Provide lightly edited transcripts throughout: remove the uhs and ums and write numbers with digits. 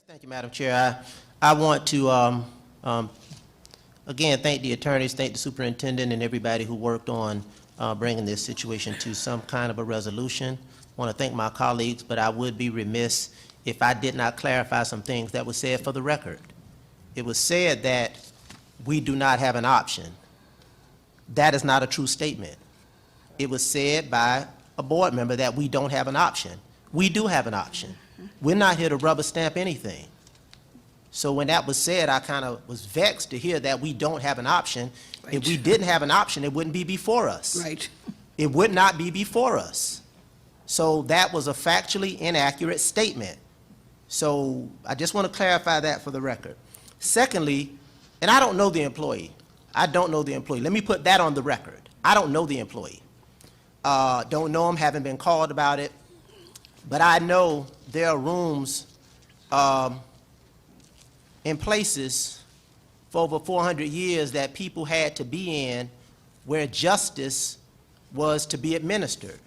Thank you, Madam Chair. I want to, again, thank the attorneys, thank the superintendent, and everybody who worked on bringing this situation to some kind of a resolution. I want to thank my colleagues, but I would be remiss if I did not clarify some things that were said for the record. It was said that we do not have an option. That is not a true statement. It was said by a board member that we don't have an option. We do have an option. We're not here to rubber stamp anything. So when that was said, I kind of was vexed to hear that we don't have an option. Right. If we didn't have an option, it wouldn't be before us. Right. It would not be before us. So that was a factually inaccurate statement. So I just want to clarify that for the record. Secondly, and I don't know the employee. I don't know the employee. Let me put that on the record. I don't know the employee. Don't know him, haven't been called about it. But I know there are rooms in places for over 400 years that people had to be in where justice was to be administered.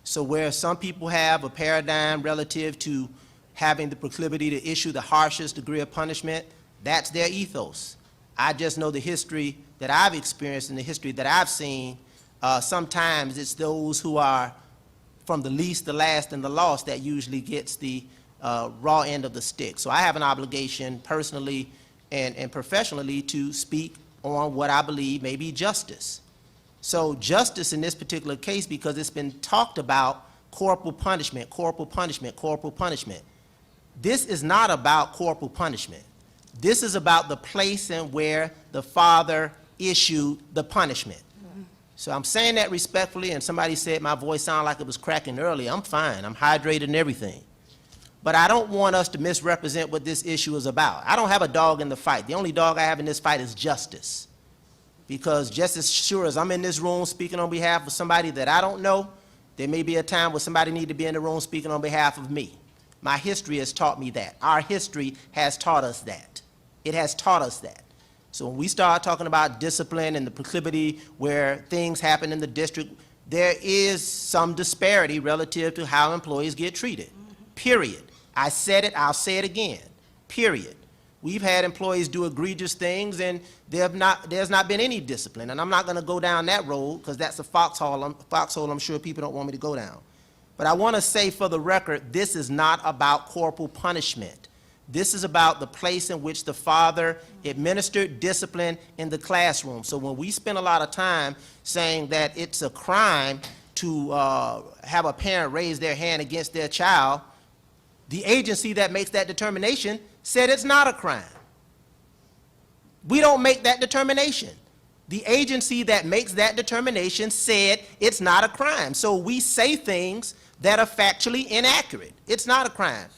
So where some people have a paradigm relative to having the proclivity to issue the harshest degree of punishment, that's their ethos. I just know the history that I've experienced and the history that I've seen. Sometimes it's those who are from the least, the last, and the lost that usually gets the raw end of the stick. So I have an obligation personally and professionally to speak on what I believe may be justice. So justice in this particular case, because it's been talked about corporal punishment, corporal punishment, corporal punishment. This is not about corporal punishment. This is about the place and where the father issued the punishment. So I'm saying that respectfully, and somebody said my voice sounded like it was cracking earlier. I'm fine. I'm hydrated and everything. But I don't want us to misrepresent what this issue is about. I don't have a dog in the fight. The only dog I have in this fight is justice. Because just as sure as I'm in this room speaking on behalf of somebody that I don't know, there may be a time where somebody needs to be in the room speaking on behalf of me. My history has taught me that. Our history has taught us that. It has taught us that. So when we start talking about discipline and the proclivity where things happen in the district, there is some disparity relative to how employees get treated, period. I said it, I'll say it again, period. We've had employees do egregious things and there's not been any discipline, and I'm not going to go down that road because that's a foxhole I'm sure people don't want me to go down. But I want to say for the record, this is not about corporal punishment. This is about the place in which the father administered discipline in the classroom. So when we spend a lot of time saying that it's a crime to have a parent raise their hand against their child, the agency that makes that determination said it's not a crime. We don't make that determination. The agency that makes that determination said it's not a crime. So we say things that are factually inaccurate. It's not a crime.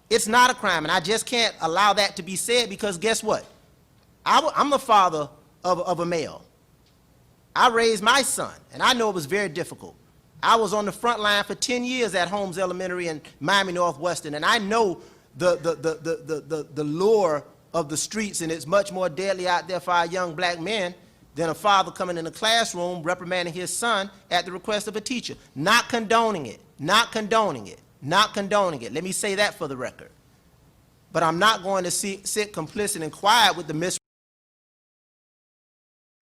It's not a crime, and I just can't allow that to be said because guess what? I'm the father of a male. I raised my son, and I know it was very difficult. I was on the front line for 10 years at Holmes Elementary in Miami Northwestern, and I know the lure of the streets, and it's much more deadly out there for our young black men than a father coming in the classroom reprimanding his son at the request of a teacher. Not condoning it, not condoning it. Not condoning it. Let me say that for the record. But I'm not going to sit complicit and quiet with the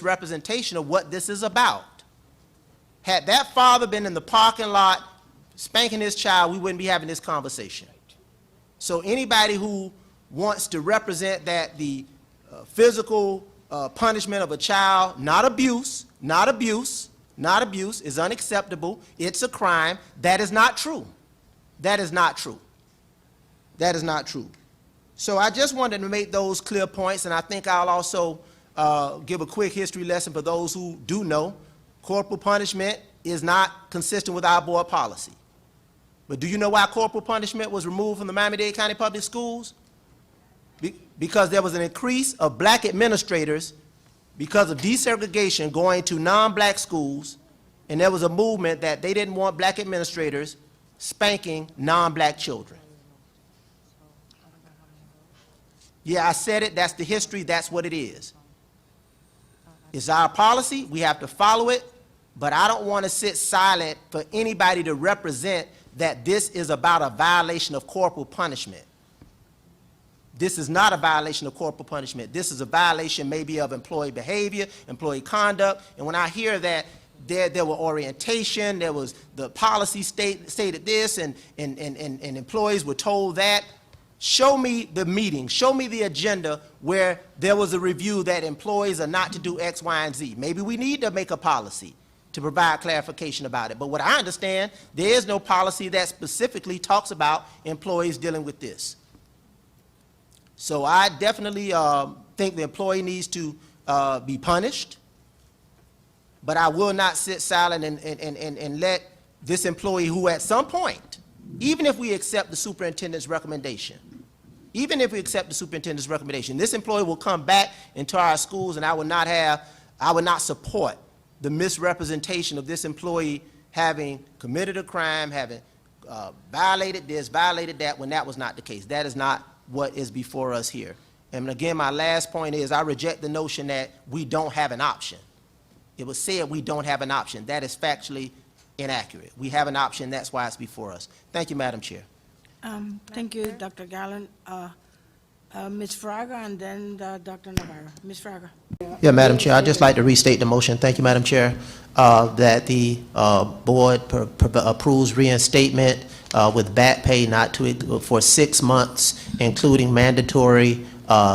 misrepresentation of what this is about. Had that father been in the parking lot spanking his child, we wouldn't be having this conversation. So anybody who wants to represent that the physical punishment of a child, not abuse, is unacceptable, it's a crime, that is not true. That is not true. That is not true. So I just wanted to make those clear points, and I think I'll also give a quick history lesson for those who do know. Corporal punishment is not consistent with our board policy. But do you know why corporal punishment was removed from the Miami-Dade County Public Schools? Because there was an increase of black administrators because of desegregation going to non-black schools, and there was a movement that they didn't want black administrators spanking non-black children. Yeah, I said it, that's the history, that's what it is. It's our policy, we have to follow it, but I don't want to sit silent for anybody to represent that this is about a violation of corporal punishment. This is not a violation of corporal punishment. This is a violation maybe of employee behavior, employee conduct. And when I hear that there were orientation, there was the policy stated this, and employees were told that, show me the meeting, show me the agenda where there was a review that employees are not to do X, Y, and Z. Maybe we need to make a policy to provide clarification about it. But what I understand, there is no policy that specifically talks about employees dealing with this. So I definitely think the employee needs to be punished, but I will not sit silent and let this employee who at some point, even if we accept the superintendent's recommendation, this employee will come back into our schools, and I would not support the misrepresentation of this employee having committed a crime, having violated this, violated that, when that was not the case. That is not what is before us here. And again, my last point is I reject the notion that we don't have an option. It was said we don't have an option. That is factually inaccurate. We have an option. That's why it's before us. Thank you, Madam Chair. Thank you, Dr. Gallant. Ms. Fraga, and then Dr. Navarro. Ms. Fraga. Yeah, Madam Chair, I'd just like to restate the motion. Thank you, Madam Chair, that the board approves reinstatement with back pay for 6 months, including mandatory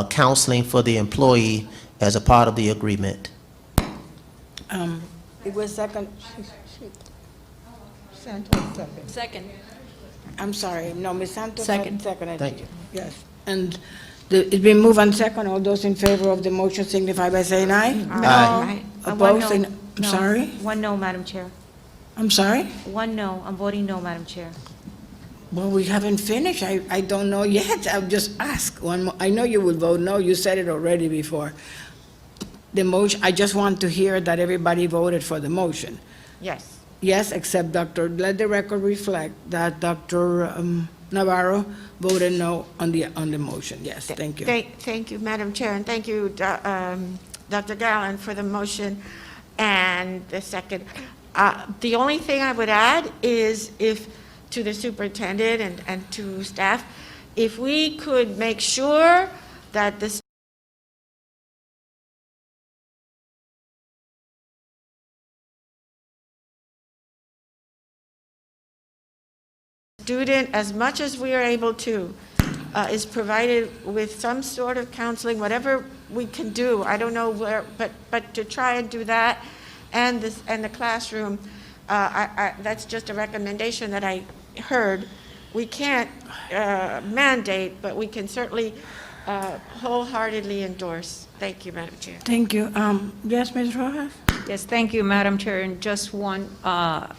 counseling for the employee as a part of the agreement. It was second. Second. I'm sorry. No, Ms. Santos. Second. Seconded. Thank you. Yes. And it's been moved and second. All those in favor of the motion signify by saying aye. Aye. Opposed? One no. I'm sorry? One no, Madam Chair. I'm sorry? One no. I'm voting no, Madam Chair. Well, we haven't finished. I don't know yet. I'll just ask one more. I know you will vote no. You said it already before. The motion, I just want to hear that everybody voted for the motion. Yes. Yes, except let the record reflect that Dr. Navarro voted no on the motion. Yes, thank you. Thank you, Madam Chair, and thank you, Dr. Gallant, for the motion and the second. The only thing I would add is to the superintendent and to staff, if we could make sure that the student, as much as we are able to, is provided with some sort of counseling, whatever we can do. I don't know where, but to try and do that, and the classroom. That's just a recommendation that I heard. We can't mandate, but we can certainly wholeheartedly endorse. Thank you, Madam Chair. Thank you. Yes, Ms. Rojas? Yes, thank you, Madam Chair. And just one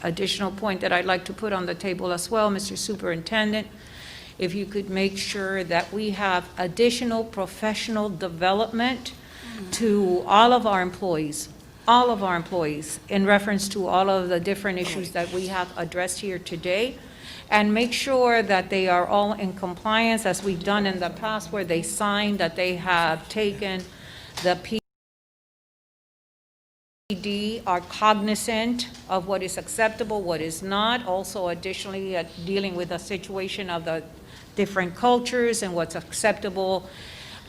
additional point that I'd like to put on the table as well, Mr. Superintendent, if you could make sure that we have additional professional development to all of our employees, in reference to all of the different issues that we have addressed here today, and make sure that they are all in compliance, as we've done in the past, where they sign that they have taken the PD, are cognizant of what is acceptable, what is not. Also, additionally, dealing with the situation of the different cultures and what's acceptable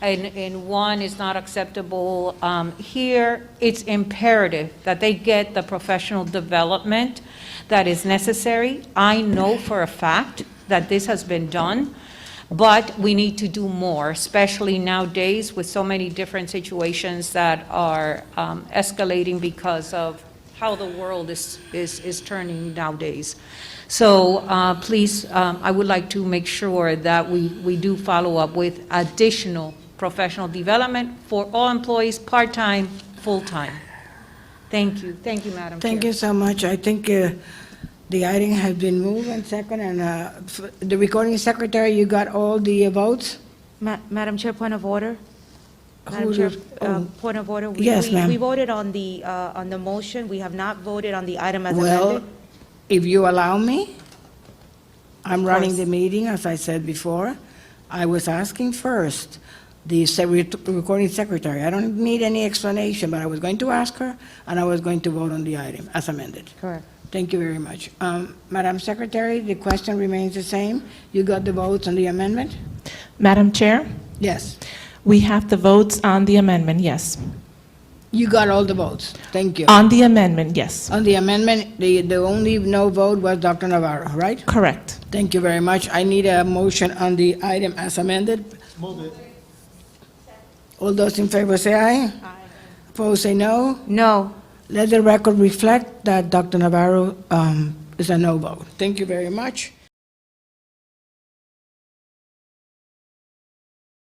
in one is not acceptable here. It's imperative that they get the professional development that is necessary. I know for a fact that this has been done, but we need to do more, especially nowadays with so many different situations that are escalating because of how the world is turning nowadays. So please, I would like to make sure that we do follow up with additional professional development for all employees, part-time, full-time. Thank you, Madam Chair. Thank you so much. I think the item has been moved and second, and the recording secretary, you got all the votes? Madam Chair, point of order. Madam Who Chair, does- oh. point of order. Yes, ma'am. We voted on the motion. We have not voted on the item as Well, amended. if you allow me, I'm running course. the meeting, as I said before. I was asking first the recording secretary. I don't need any explanation, but I was going to ask her, and I was going to vote on the item as amended. Correct. Thank you very much. Madam Secretary, the question remains the same. You got the votes on the amendment? Madam Chair, Yes. We have the votes on the amendment, yes. You got all the votes. Thank you. On the amendment, yes. On the amendment, the only no vote was Dr. Navarro, right? Correct. Thank you very much. I need a motion on the item as amended. Move it. All those in favor say aye. Opposed, say no. No. Let the record reflect that Dr. Navarro is a no vote. Thank you very much.